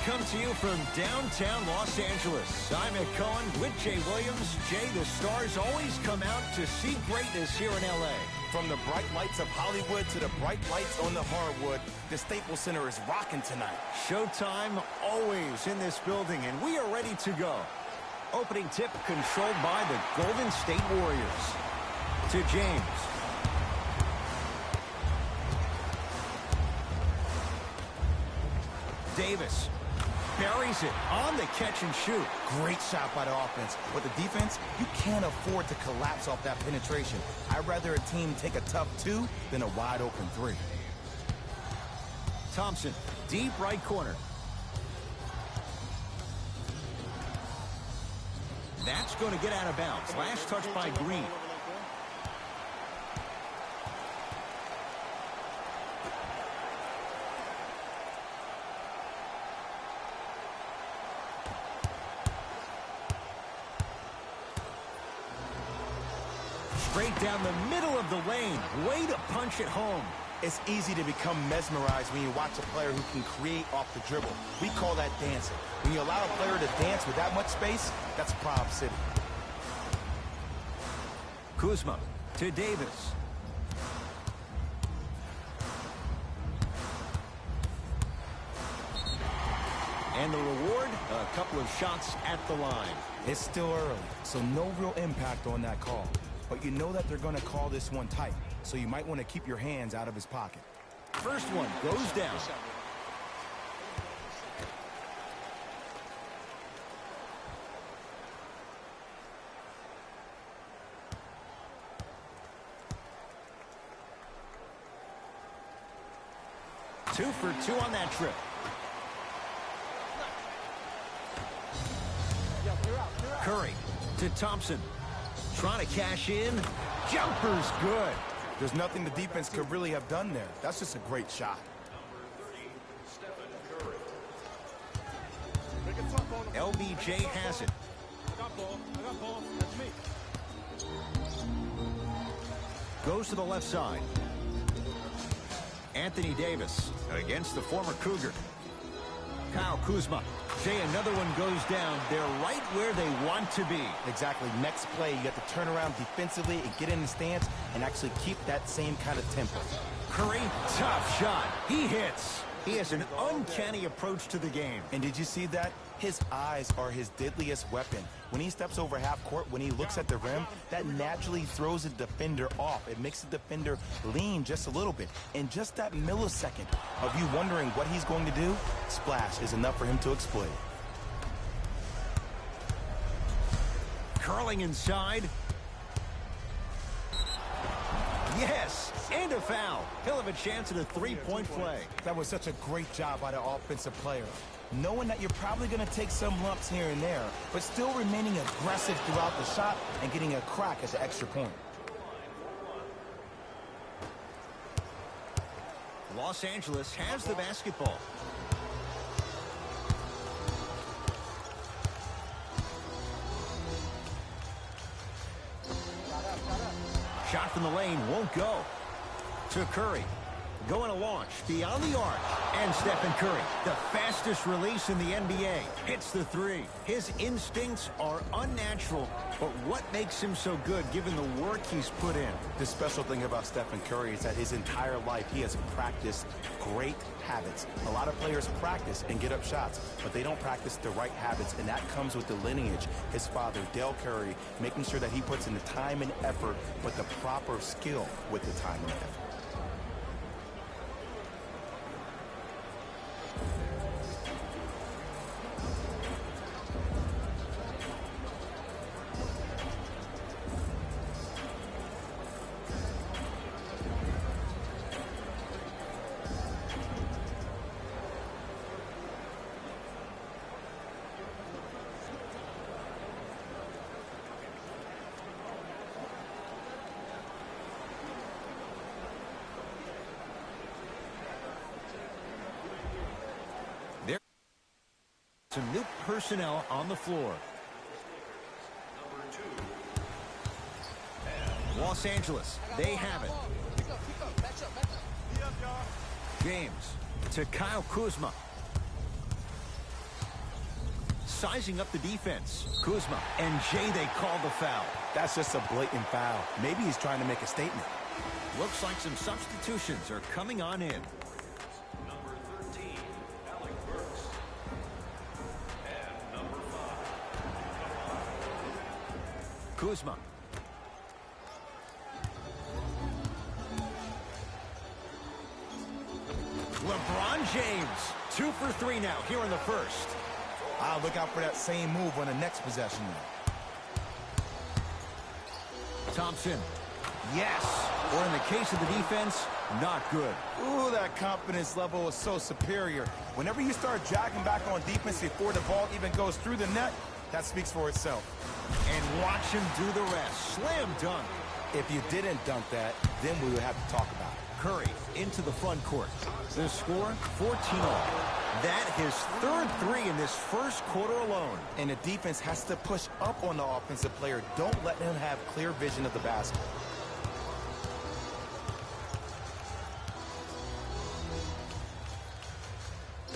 come to you from downtown Los Angeles. I'm Ed Cohen with Jay Williams. Jay, the stars always come out to see greatness here in L.A. From the bright lights of Hollywood to the bright lights on the hardwood, the Staples Center is rocking tonight. Showtime always in this building, and we are ready to go. Opening tip controlled by the Golden State Warriors. To James. Davis buries it on the catch and shoot. Great shot by the offense. But the defense, you can't afford to collapse off that penetration. I'd rather a team take a tough 2 than a wide open 3. Thompson, deep right corner. That's going to get out of bounds. Last touch by Green. Straight down the middle of the lane. Way to punch it home. It's easy to become mesmerized when you watch a player who can create off the dribble. We call that dancing. When you allow a player to dance with that much space, that's Prob City. Kuzma to Davis. And the reward, a couple of shots at the line. It's still early, so no real impact on that call. But you know that they're going to call this one tight, so you might want to keep your hands out of his pocket. First one goes down. Two for two on that trip. Curry to Thompson. Trying to cash in. Jumper's good. There's nothing the defense could really have done there. That's just a great shot. LBJ has it. Goes to the left side. Anthony Davis against the former Cougar. Kyle Kuzma. Jay, another one goes down. They're right where they want to be. Exactly. Next play, you have to turn around defensively and get in the stance and actually keep that same kind of tempo. Curry, tough shot. He hits. He has an uncanny approach to the game. And did you see that? His eyes are his deadliest weapon. When he steps over half court, when he looks at the rim, that naturally throws the defender off. It makes the defender lean just a little bit. And just that millisecond of you wondering what he's going to do, splash is enough for him to exploit. Curling inside. Yes, and a foul. He'll have a chance at a three-point play. That was such a great job by the offensive player. Knowing that you're probably going to take some lumps here and there, but still remaining aggressive throughout the shot and getting a crack at the extra point. Los Angeles has the basketball. Shot from the lane won't go. To Curry. Going to launch beyond the arc. And Stephen Curry, the fastest release in the NBA, hits the three. His instincts are unnatural, but what makes him so good given the work he's put in? The special thing about Stephen Curry is that his entire life he has practiced great habits. A lot of players practice and get up shots, but they don't practice the right habits, and that comes with the lineage. His father, Dale Curry, making sure that he puts in the time and effort, but the proper skill with the time and effort. Some new personnel on the floor. Los Angeles, they have it. James to Kyle Kuzma. sizing up the defense. Kuzma and Jay, they call the foul. That's just a blatant foul. Maybe he's trying to make a statement. Looks like some substitutions are coming on in. Number 13, Alec Burks. And number 5, Kuzma. LeBron James, 2 for 3 now here in the first. I'll look out for that same move on the next possession. Thompson. Yes. Or in the case of the defense, not good. Ooh, that confidence level is so superior. Whenever you start dragging back on defense before the ball even goes through the net, that speaks for itself. And watch him do the rest. Slam dunk. If you didn't dunk that, then we would have to talk about it. Curry into the front court. The score, 14-all. That his third 3 in this first quarter alone. And the defense has to push up on the offensive player. Don't let him have clear vision of the basket.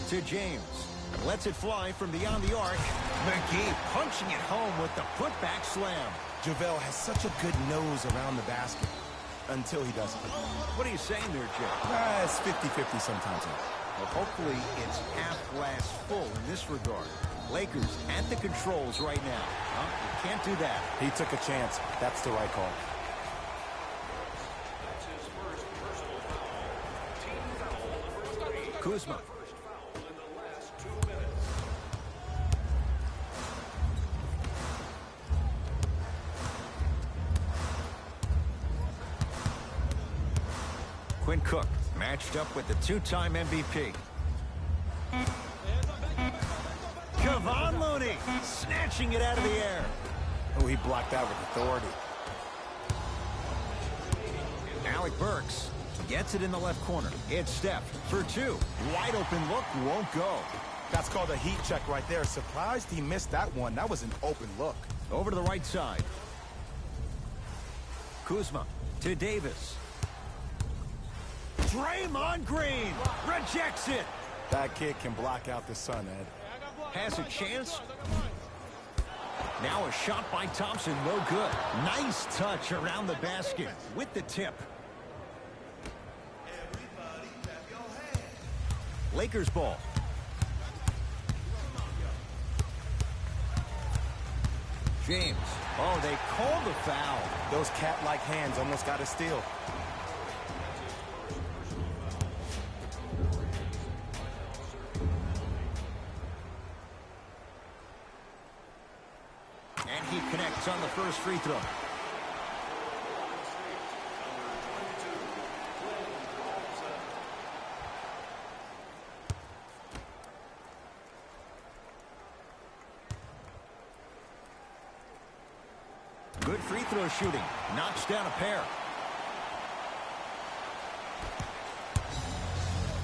To James. Lets it fly from beyond the arc. McGee punching it home with the putback slam. JaVale has such a good nose around the basket until he doesn't. What are you saying there, Jay? It's 50-50 sometimes. Well, hopefully it's half glass full in this regard. Lakers at the controls right now. You can't do that. He took a chance. That's the right call. that's his first personal foul. Team foul number 3. Kuzma. First foul in the last 2 minutes. Quinn Cook matched up with the 2-time MVP. Kevon Looney snatching it out of the air. Oh, he blocked that with authority. Alec Burks gets it in the left corner. It's Steph for 2. Wide open look, won't go. That's called a heat check right there. Surprised he missed that one. That was an open look. Over to the right side. Kuzma to Davis. Draymond Green rejects it. That kid can block out the sun, Ed. Has a chance. Now a shot by Thompson, no good. Nice touch around the basket with the tip. Lakers ball. James. Oh, they called the foul. Those cat-like hands almost got a steal. And he connects on the first free throw. Good free throw shooting. Knocks down a pair.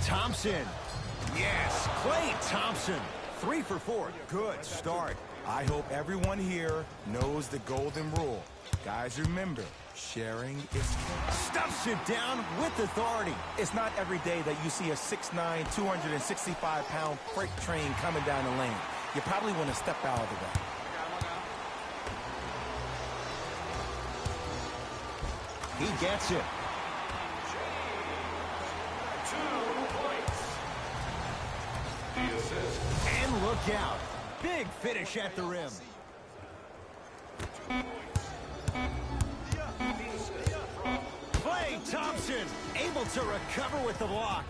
Thompson. Yes, Klay Thompson. 3 for 4. Good start. I hope everyone here knows the golden rule. Guys, remember, sharing is king. Stuffs it down with authority. It's not every day that you see a 6'9", 265-pound freight train coming down the lane. You probably want to step out of the way. He gets it. 2 points. The assist. And look out. Big finish at the rim. Klay Thompson able to recover with the block.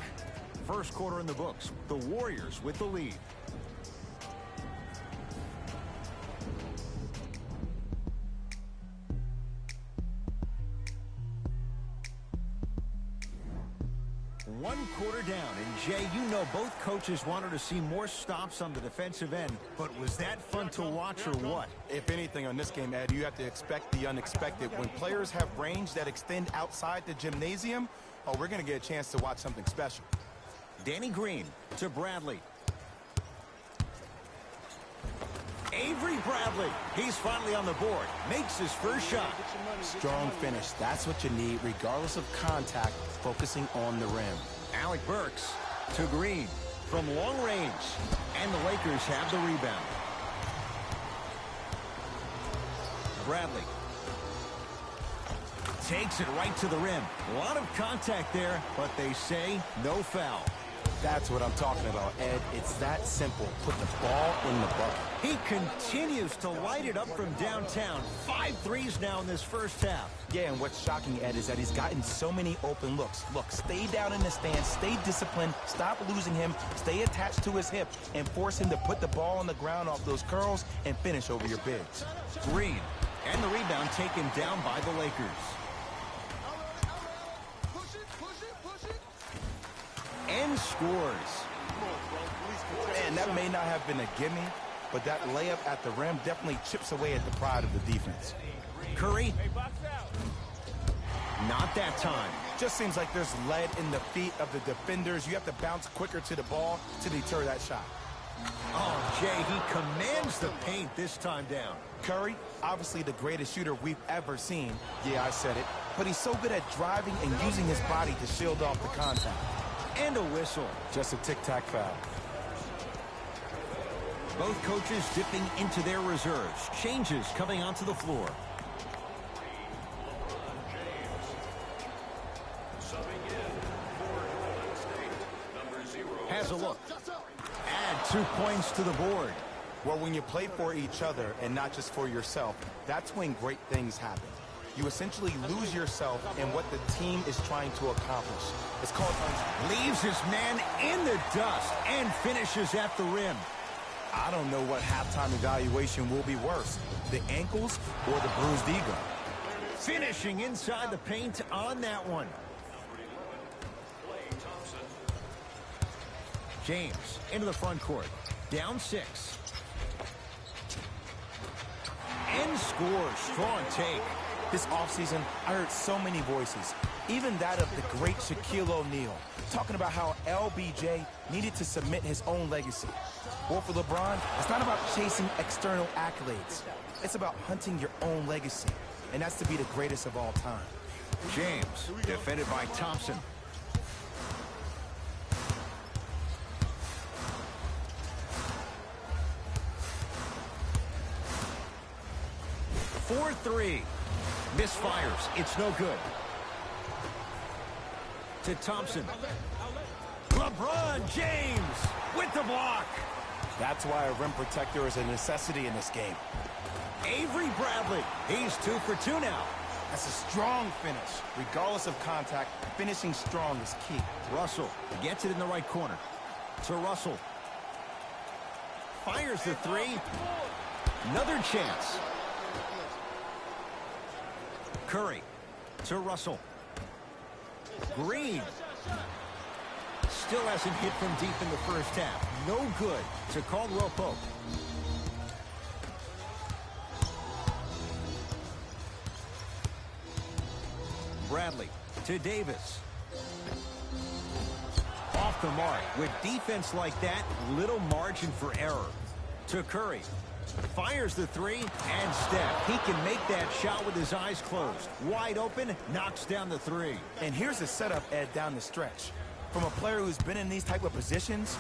First quarter in the books. The Warriors with the lead. One quarter down, and Jay, you know both coaches wanted to see more stops on the defensive end, but was that fun to watch or what? If anything on this game, Ed, you have to expect the unexpected. When players have range that extend outside the gymnasium, oh, we're going to get a chance to watch something special. Danny Green to Bradley. Avery Bradley, he's finally on the board, makes his first shot. Strong finish. That's what you need, regardless of contact, focusing on the rim. Alec Burks to Green from long range, and the Lakers have the rebound. Bradley. Takes it right to the rim. A lot of contact there, but they say no foul. That's what I'm talking about, Ed. It's that simple. Put the ball in the bucket. He continues to light it up from downtown. 5 threes now in this first half. Yeah, and what's shocking, Ed, is that he's gotten so many open looks. Look, stay down in the stands, stay disciplined, stop losing him, stay attached to his hip, and force him to put the ball on the ground off those curls and finish over your bigs. Green, and the rebound taken down by the Lakers. And scores. And that may not have been a gimme, but that layup at the rim definitely chips away at the pride of the defense. Curry. Not that time. Just seems like there's lead in the feet of the defenders. You have to bounce quicker to the ball to deter that shot. Oh, Jay, he commands the paint this time down. Curry, obviously the greatest shooter we've ever seen. Yeah, I said it. But he's so good at driving and using his body to shield off the contact. And a whistle. Just a tic-tac foul. Both coaches dipping into their reserves. Changes coming onto the floor. Has a look. Add 2 points to the board. Well, when you play for each other and not just for yourself, that's when great things happen. You essentially lose yourself in what the team is trying to accomplish. It's called... Leaves his man in the dust and finishes at the rim. I don't know what halftime evaluation will be worse, the ankles or the bruised ego. Finishing inside the paint on that one. James into the front court. Down 6. And scores. Strong take. This offseason, I heard so many voices, even that of the great Shaquille O'Neal, talking about how LBJ needed to submit his own legacy. Well, for LeBron, it's not about chasing external accolades. It's about hunting your own legacy, and that's to be the greatest of all time. James, defended by Thompson. For 3. Misfires. It's no good. To Thompson. LeBron James with the block. That's why a rim protector is a necessity in this game. Avery Bradley. He's 2 for 2 now. That's a strong finish. Regardless of contact, finishing strong is key. Russell gets it in the right corner. To Russell. Fires the 3. Another chance. Curry to Russell. Green. Still hasn't hit from deep in the first half. No good to Caldwell Pope. Bradley to Davis. Off the mark. With defense like that, little margin for error. To Curry. Fires the 3, and Steph. He can make that shot with his eyes closed. Wide open, knocks down the 3. And here's the setup, Ed, down the stretch. From a player who's been in these type of positions,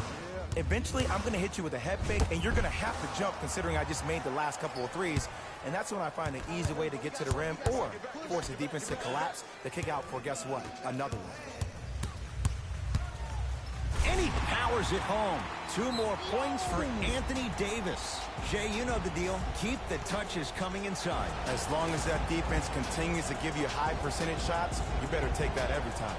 eventually I'm going to hit you with a head fake, and you're going to have to jump considering I just made the last couple of threes. And that's when I find an easy way to get to the rim or force the defense to collapse to kick out for, guess what, another one. And he powers it home. 2 more points for Anthony Davis. Jay, you know the deal. Keep the touches coming inside. As long as that defense continues to give you high percentage shots, you better take that every time.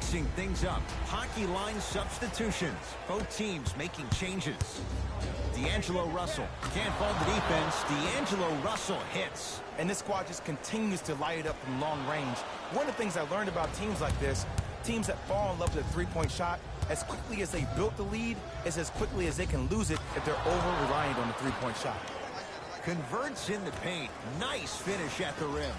mixing things up. Hockey line substitutions. Both teams making changes. D'Angelo Russell can't fault the defense. D'Angelo Russell hits. And this squad just continues to light it up from long range. One of the things I learned about teams like this, teams that fall in love with a three-point shot, as quickly as they built the lead, is as quickly as they can lose it if they're over-reliant on the three-point shot. Converts in the paint. Nice finish at the rim.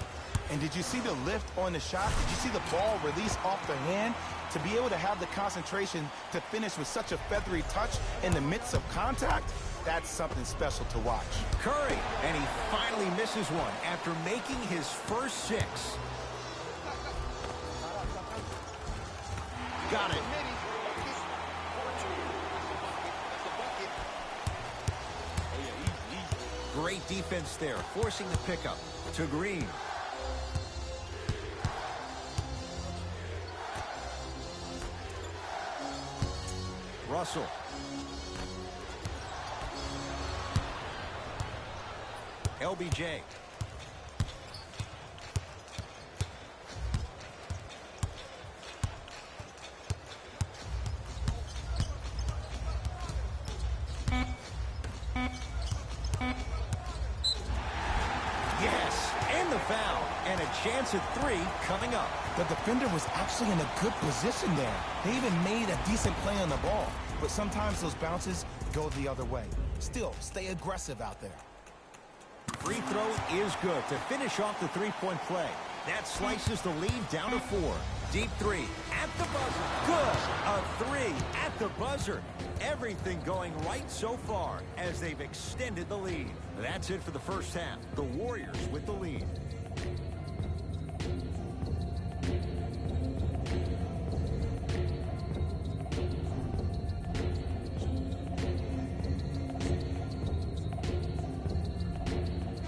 And did you see the lift on the shot? Did you see the ball release off the hand? To be able to have the concentration to finish with such a feathery touch in the midst of contact, that's something special to watch. Curry, and he finally misses one after making his first 6. Got it. Great defense there, forcing the pickup to Green. Russell. LBJ. Yes, and the foul, and a chance at 3 coming up. The defender was actually in a good position there. They even made a decent play on the ball, but sometimes those bounces go the other way. Still, stay aggressive out there. Free throw is good to finish off the three-point play. That slices the lead down to 4. Deep 3 at the buzzer. Good. A 3 at the buzzer. Everything going right so far as they've extended the lead. That's it for the first half. The Warriors with the lead.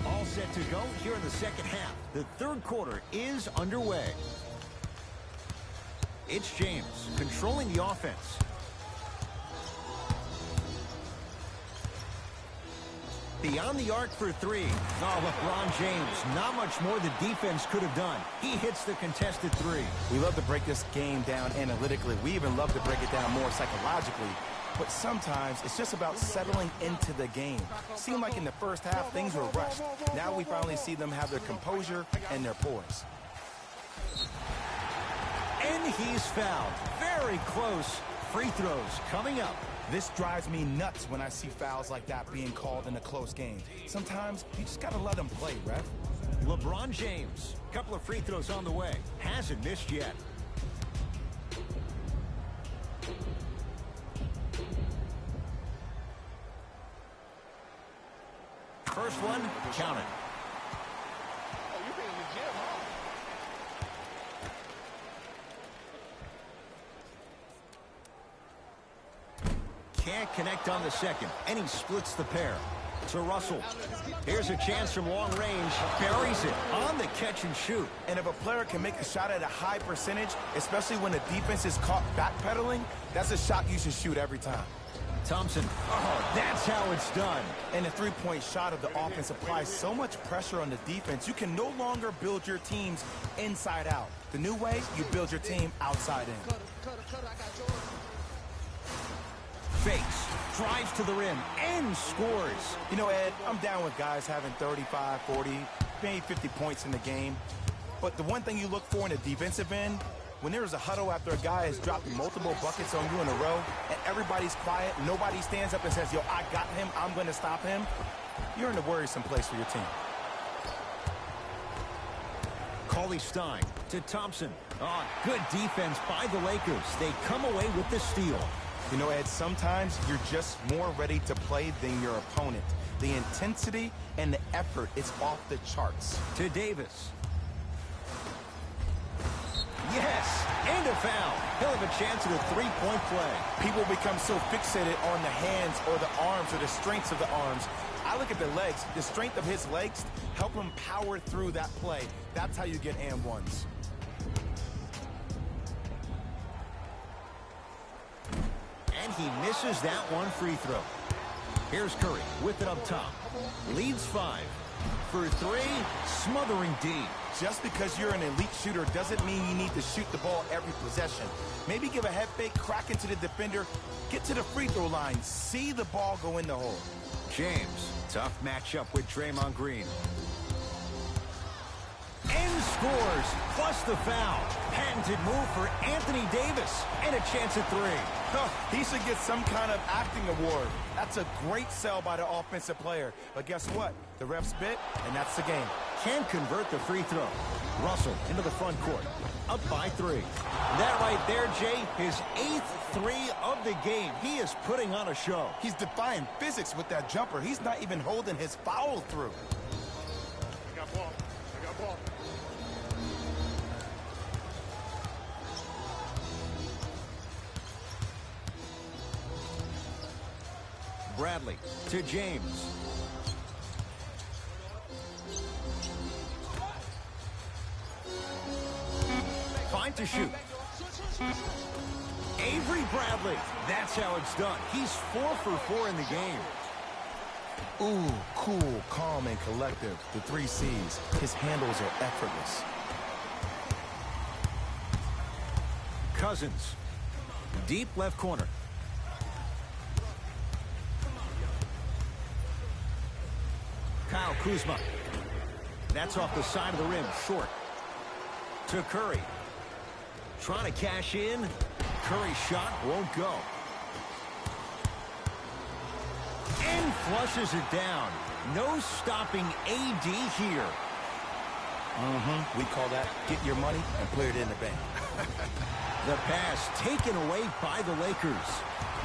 All set to go here in the second half. The third quarter is underway. It's James controlling the offense. Beyond the arc for 3. Oh, LeBron James, not much more the defense could have done. He hits the contested 3. We love to break this game down analytically. We even love to break it down more psychologically. But sometimes it's just about settling into the game. Seemed like in the first half, things were rushed. Now we finally see them have their composure and their poise. And he's fouled. Very close. Free throws coming up. This drives me nuts when I see fouls like that being called in a close game. Sometimes you just gotta let them play, ref. LeBron James, couple of free throws on the way. Hasn't missed yet. First one, counted. Can't connect on the second, and he splits the pair. To Russell. Here's a chance from long range. Buries it on the catch and shoot. And if a player can make a shot at a high percentage, especially when the defense is caught backpedaling, that's a shot you should shoot every time. Thompson. Oh, that's how it's done. And the three-point shot of the offense applies so much pressure on the defense, you can no longer build your teams inside out. The new way, you build your team outside in. Fakes, drives to the rim, and scores. You know, Ed, I'm down with guys having 35, 40, maybe 50 points in the game. But the one thing you look for in a defensive end, when there's a huddle after a guy has dropped multiple buckets on you in a row, and everybody's quiet, nobody stands up and says, yo, I got him, I'm going to stop him, you're in a worrisome place for your team. Cauley-Stein to Thompson. Oh, good defense by the Lakers. They come away with the steal. You know, Ed, sometimes you're just more ready to play than your opponent. The intensity and the effort is off the charts. To Davis. Yes, and a foul. He'll have a chance at a three-point play. People become so fixated on the hands or the arms or the strengths of the arms. I look at the legs. The strength of his legs help him power through that play. That's how you get and ones. And he misses that one free throw. Here's Curry with it up top. Leads 5. for three, smothering deep. Just because you're an elite shooter doesn't mean you need to shoot the ball every possession. Maybe give a head fake, crack into the defender, get to the free throw line, see the ball go in the hole. James, tough matchup with Draymond Green. And scores, plus the foul. Patented move for Anthony Davis, and a chance at three. He should get some kind of acting award. That's a great sell by the offensive player. But guess what? The ref spit, and that's the game. Can't convert the free throw. Russell into the front court, up by three. That right there, Jay, his 8th three of the game. He is putting on a show. He's defying physics with that jumper. He's not even holding his foul through. I got ball. I got ball. Bradley to James. Fine to shoot. Avery Bradley. That's how it's done. He's 4 for 4 in the game. Ooh, cool, calm, and collective. The 3 C's. His handles are effortless. Cousins. Deep left corner. Kyle Kuzma. That's off the side of the rim, short. To Curry. Trying to cash in. Curry's shot won't go. And flushes it down. No stopping AD here. We call that get your money and put it in the bank. The pass taken away by the Lakers.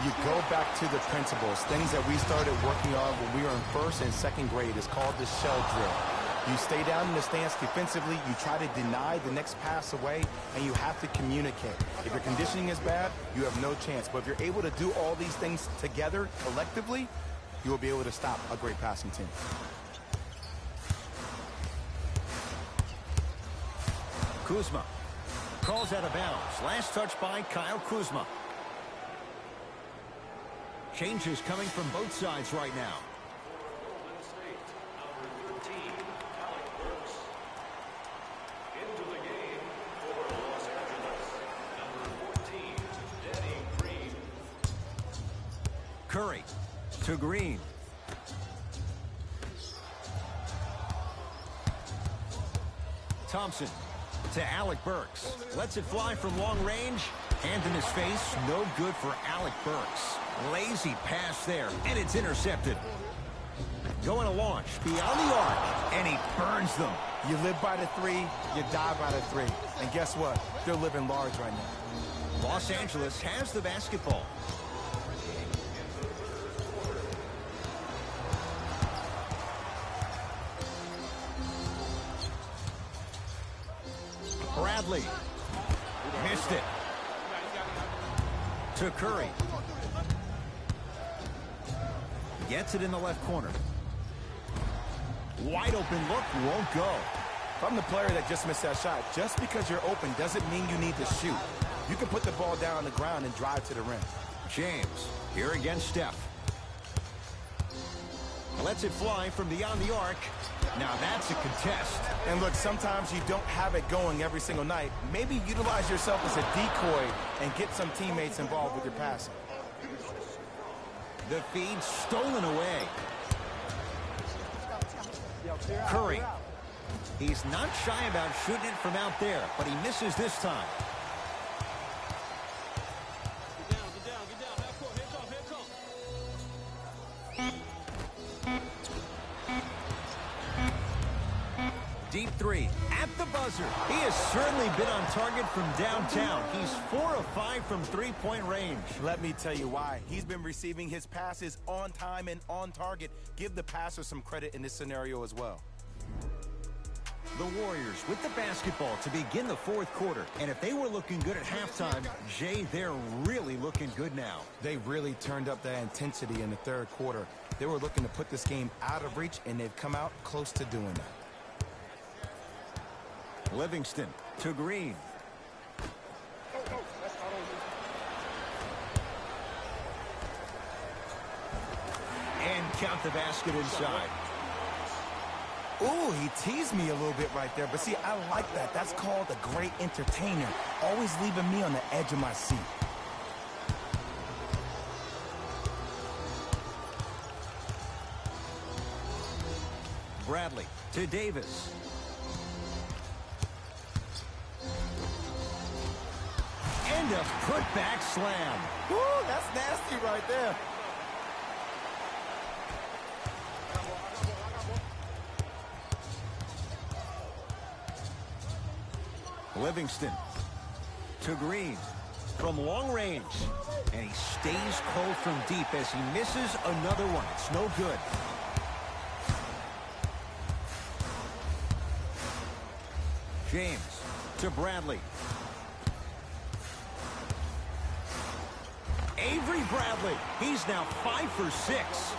You go back to the principles, things that we started working on when we were in 1st and 2nd grade. It's called the shell drill. You stay down in the stance defensively, you try to deny the next pass away, and you have to communicate. If your conditioning is bad, you have no chance. But if you're able to do all these things together, collectively, you will be able to stop a great passing team. Kuzma calls out of bounds. Last touch by Kyle Kuzma. Changes coming from both sides right now. Golden State, number 13, Alec Burks. Into the game for Los Angeles, number 14, Danny Green. Curry to Green. Thompson to Alec Burks. Lets it fly from long range. Hand in his face. No good for Alec Burks. Lazy pass there, and it's intercepted. Going to launch beyond the arc, and he burns them. You live by the 3, you die by the 3. And guess what? They're living large right now. Los Angeles has the basketball. Bradley. Missed it. To Curry. Gets it in the left corner. Wide open look, won't go. If I'm the player that just missed that shot, just because you're open doesn't mean you need to shoot. You can put the ball down on the ground and drive to the rim. James, here against Steph. Lets it fly from beyond the arc. Now that's a contest. And look, sometimes you don't have it going every single night. Maybe utilize yourself as a decoy and get some teammates involved with your passing. The feed stolen away. Curry. He's not shy about shooting it from out there, but he misses this time. Get down. Half court, hands off. Deep 3 at the buzzer. He has certainly been on target from downtown. He's 4 of 5 from three-point range. Let me tell you why. He's been receiving his passes on time and on target. Give the passer some credit in this scenario as well. The Warriors with the basketball to begin the 4th quarter. And if they were looking good at halftime, Jay, they're really looking good now. They really turned up that intensity in the 3rd quarter. They were looking to put this game out of reach, and they've come out close to doing that. Livingston to Green. And count the basket inside. Ooh, he teased me a little bit right there. But see, I like that. That's called a great entertainer. Always leaving me on the edge of my seat. Bradley to Davis. And a putback slam. Woo, that's nasty right there. Livingston to Green from long range. And he stays cold from deep as he misses another one. It's no good. James to Bradley. Avery Bradley. He's now 5 for 6.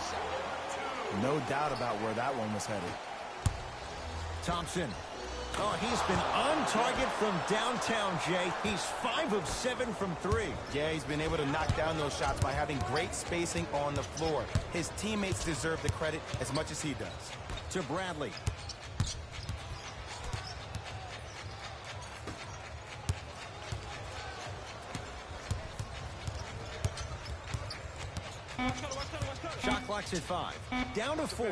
No doubt about where that one was headed. Thompson. Oh, he's been on target from downtown, Jay. He's 5 of 7 from 3. Yeah, he's been able to knock down those shots by having great spacing on the floor. His teammates deserve the credit as much as he does. To Bradley. Shot clock's at 5. Down to 4.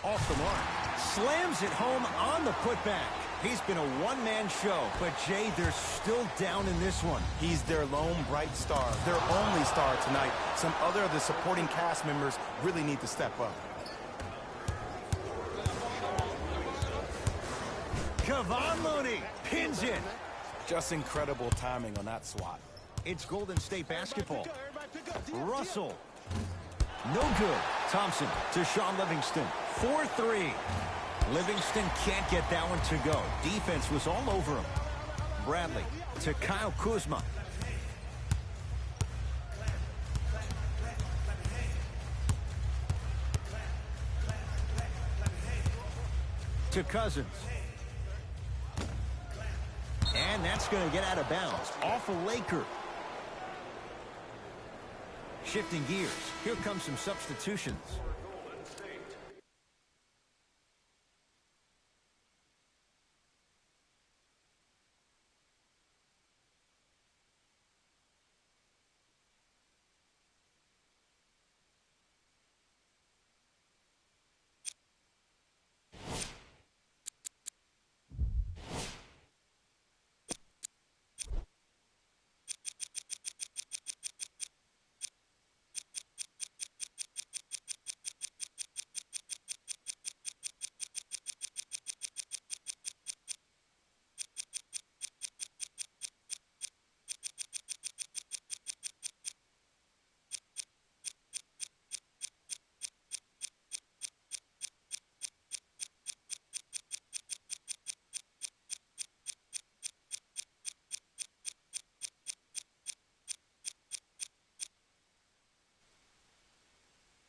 Off the mark. Slams it home on the putback. He's been a one-man show, but Jay, they're still down in this one. He's their lone bright star, their only star tonight. Some other of the supporting cast members really need to step up. Kevon Looney pins it. Just incredible timing on that swat. It's Golden State basketball. Russell. No good. Thompson to Sean Livingston. 4-3. Livingston can't get that one to go. Defense was all over him. Bradley to Kyle Kuzma. To Cousins. And that's going to get out of bounds. Off a Laker. Shifting gears. Here comes some substitutions.